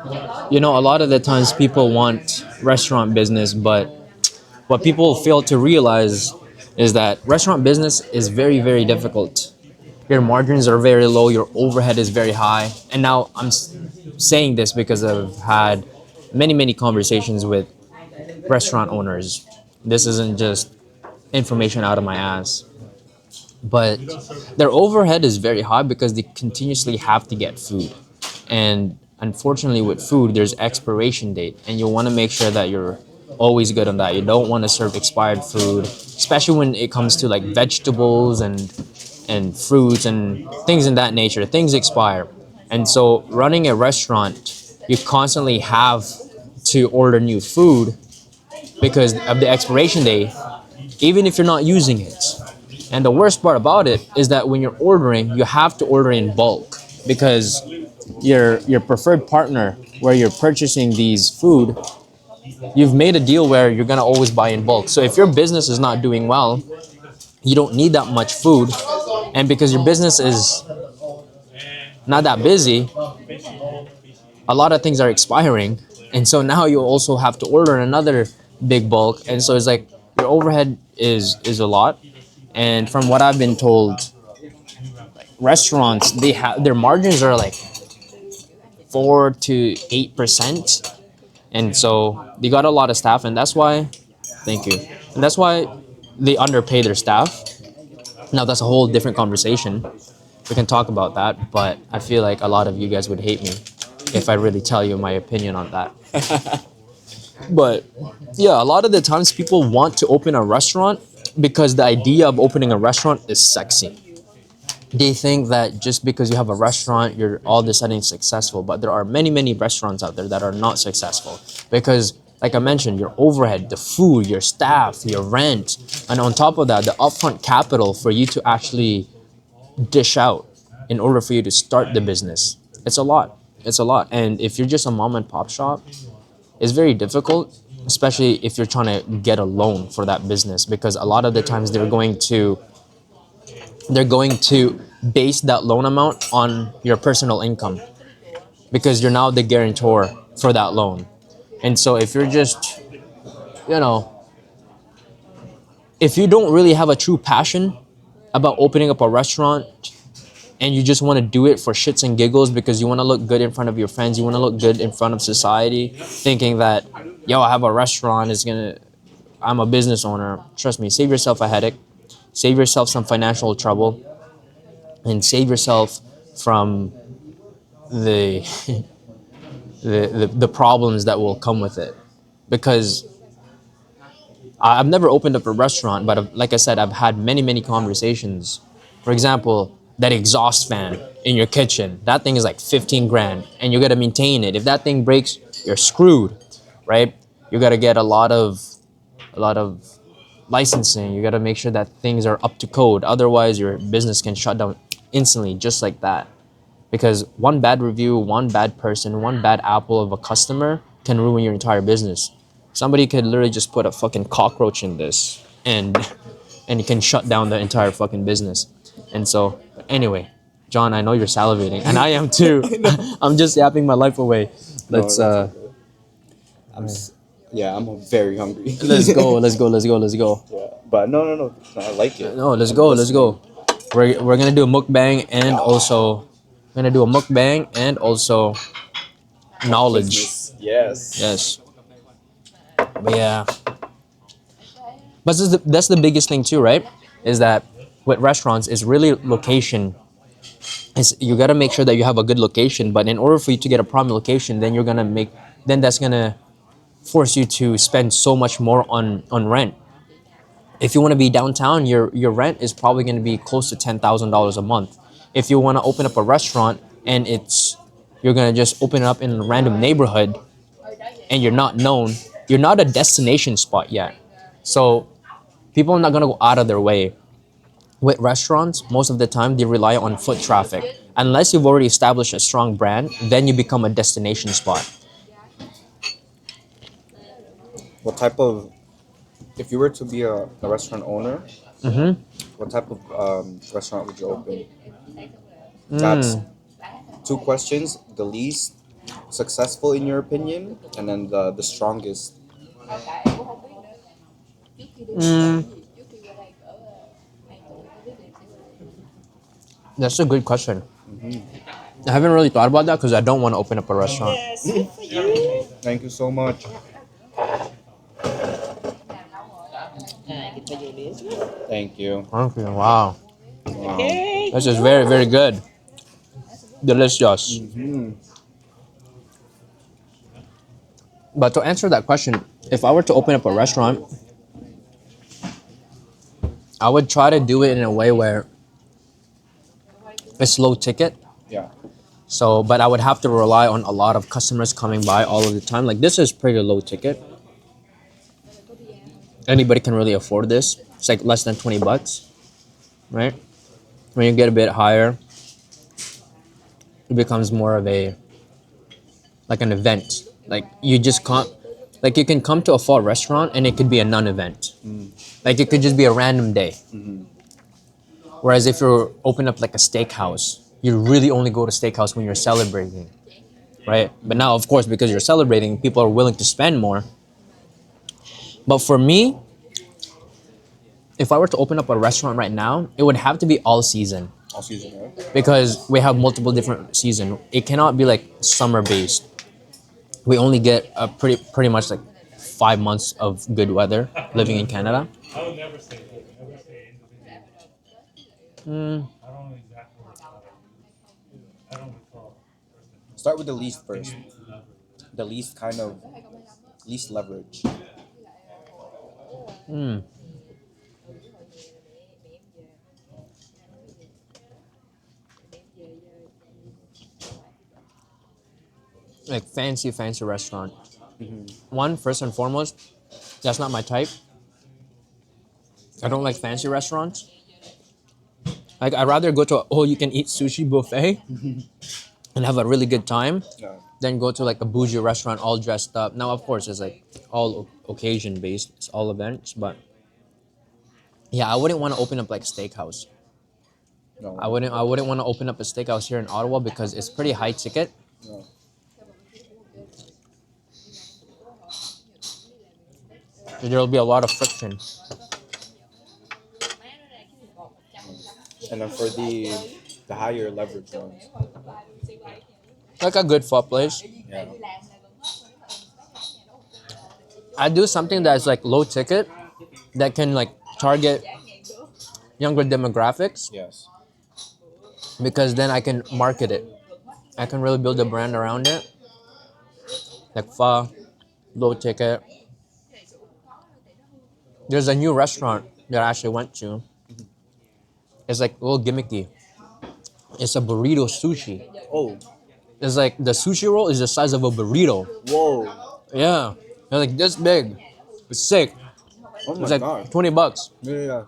A lot of the times people want restaurant business, but what people fail to realize is that restaurant business is very, very difficult. Your margins are very low, your overhead is very high. And now saying this because I've had many, many conversations with restaurant owners. This isn't just information out of my ass. But their overhead is very high because they continuously have to get food. And unfortunately, with food, there's expiration date, and you want to make sure that you're always good on that. You don't want to serve expired food, especially when it comes to like vegetables and fruits and things in that nature. Things expire, and so running a restaurant, you constantly have to order new food because of the expiration date, even if you're not using it. And the worst part about it is that when you're ordering, you have to order in bulk because your preferred partner where you're purchasing these food, you've made a deal where you're gonna always buy in bulk. So if your business is not doing well, you don't need that much food, and because your business is not that busy, a lot of things are expiring, and so now you also have to order another big bulk, and so it's like your overhead is a lot. And from what I've been told, restaurants, they have their margins are like 4 to 8%, and so they got a lot of staff, and that's why, thank you, and that's why they underpay their staff. Now that's a whole different conversation. We can talk about that, but I feel like a lot of you guys would hate me if I really tell you my opinion on that. But yeah, a lot of the times people want to open a restaurant because the idea of opening a restaurant is sexy. They think that just because you have a restaurant, you're all of a sudden successful. But there are many, many restaurants out there that are not successful because, like I mentioned, your overhead, the food, your staff, your rent, and on top of that, the upfront capital for you to actually dish out in order for you to start the business. It's a lot. It's a lot. And if you're just a mom and pop shop, it's very difficult, especially if you're trying to get a loan for that business because a lot of the times they're going to base that loan amount on your personal income because you're now the guarantor for that loan. And so if you're just, you know, if you don't really have a true passion about opening up a restaurant and you just want to do it for shits and giggles because you want to look good in front of your friends, you want to look good in front of society, thinking that, yo, I have a restaurant, I'm a business owner. Trust me, save yourself a headache, save yourself some financial trouble, and save yourself from the the problems that will come with it. Because I've never opened up a restaurant, but like I said, I've had many, many conversations. For example, that exhaust fan in your kitchen, that thing is like 15 grand, and you gotta maintain it. If that thing breaks, you're screwed, right? You gotta get a lot of licensing. You gotta make sure that things are up to code. Otherwise, your business can shut down instantly, just like that. Because one bad review, one bad person, one bad apple of a customer can ruin your entire business. Somebody could literally just put a fucking cockroach in this and it can shut down the entire fucking business. And so, anyway, John, I know you're salivating, and I am too. I'm just yapping my life away. No, Let's that's okay. I'm yeah, I'm very hungry. let's go, let's go, let's go, let's go. Yeah, but no, I like it. No, let's I'm go, let's listening. go. We're gonna do a mukbang and also knowledge. Business, yes. Yes. But yeah. But that's the biggest thing too, right? Is that with restaurants is really location. Is you gotta make sure that you have a good location. But in order for you to get a prime location, then that's gonna force you to spend so much more on rent. If you want to be downtown, your rent is probably gonna be close to $10,000 a month. If you want to open up a restaurant and you're gonna just open it up in a random neighborhood and you're not known, you're not a destination spot yet. So people are not gonna go out of their way. With restaurants, most of the time they rely on foot traffic. Unless you've already established a strong brand, then you become a destination spot. What type of, if you were to be a restaurant owner, what type of restaurant would you open? That's two questions. The least successful in your opinion, and then the strongest? Mm, that's a good question. I haven't really thought about that because I don't want to open up a restaurant. Thank you so much. Thank you. Okay, wow. Wow. This is very, very good. Delicious. Mhm. But to answer that question, if I were to open up a restaurant, I would try to do it in a way where it's low ticket. Yeah. So, but I would have to rely on a lot of customers coming by all of the time. Like this is pretty low ticket. Anybody can really afford this. It's like less than 20 bucks, right? When you get a bit higher, it becomes more of a like an event. Like you just can't like you can come to a fall restaurant and it could be a non-event. Like it could just be a random day. Whereas if you're open up like a steakhouse, you really only go to steakhouse when you're celebrating, right? But now, of course, because you're celebrating, people are willing to spend more. But for me, if I were to open up a restaurant right now, it would have to be all season All season, right? because we have multiple different season. It cannot be like summer based. We only get a pretty much like 5 months of good weather living in Canada. I would never say that. Never say individual. Mm, I don't know exactly what I don't recall. Start with the least first. The least kind of least leverage. mm. Like fancy restaurant. One, first and foremost, that's not my type. I don't like fancy restaurants. Like I'd rather go to a all you can eat sushi buffet and have a really good time Yeah. than go to like a bougie restaurant all dressed up. Now of course it's like all occasion based, it's all events, but yeah, I wouldn't want to open up like steakhouse. No. I wouldn't want to open up a steakhouse here in Ottawa because it's pretty high ticket. No. There'll be a lot of friction. And then for the higher leverage ones. Like a good pho place. Yeah. I do something that's like low ticket that can like target younger demographics Yes. because then I can market it. I can really build a brand around it. Like pho, low ticket. There's a new restaurant that I actually went to. It's like a little gimmicky. It's a burrito sushi. Oh. It's like the sushi roll is the size of a burrito. Whoa. Yeah. They're like this big. It's sick. Oh my It's like god. $20. Yeah.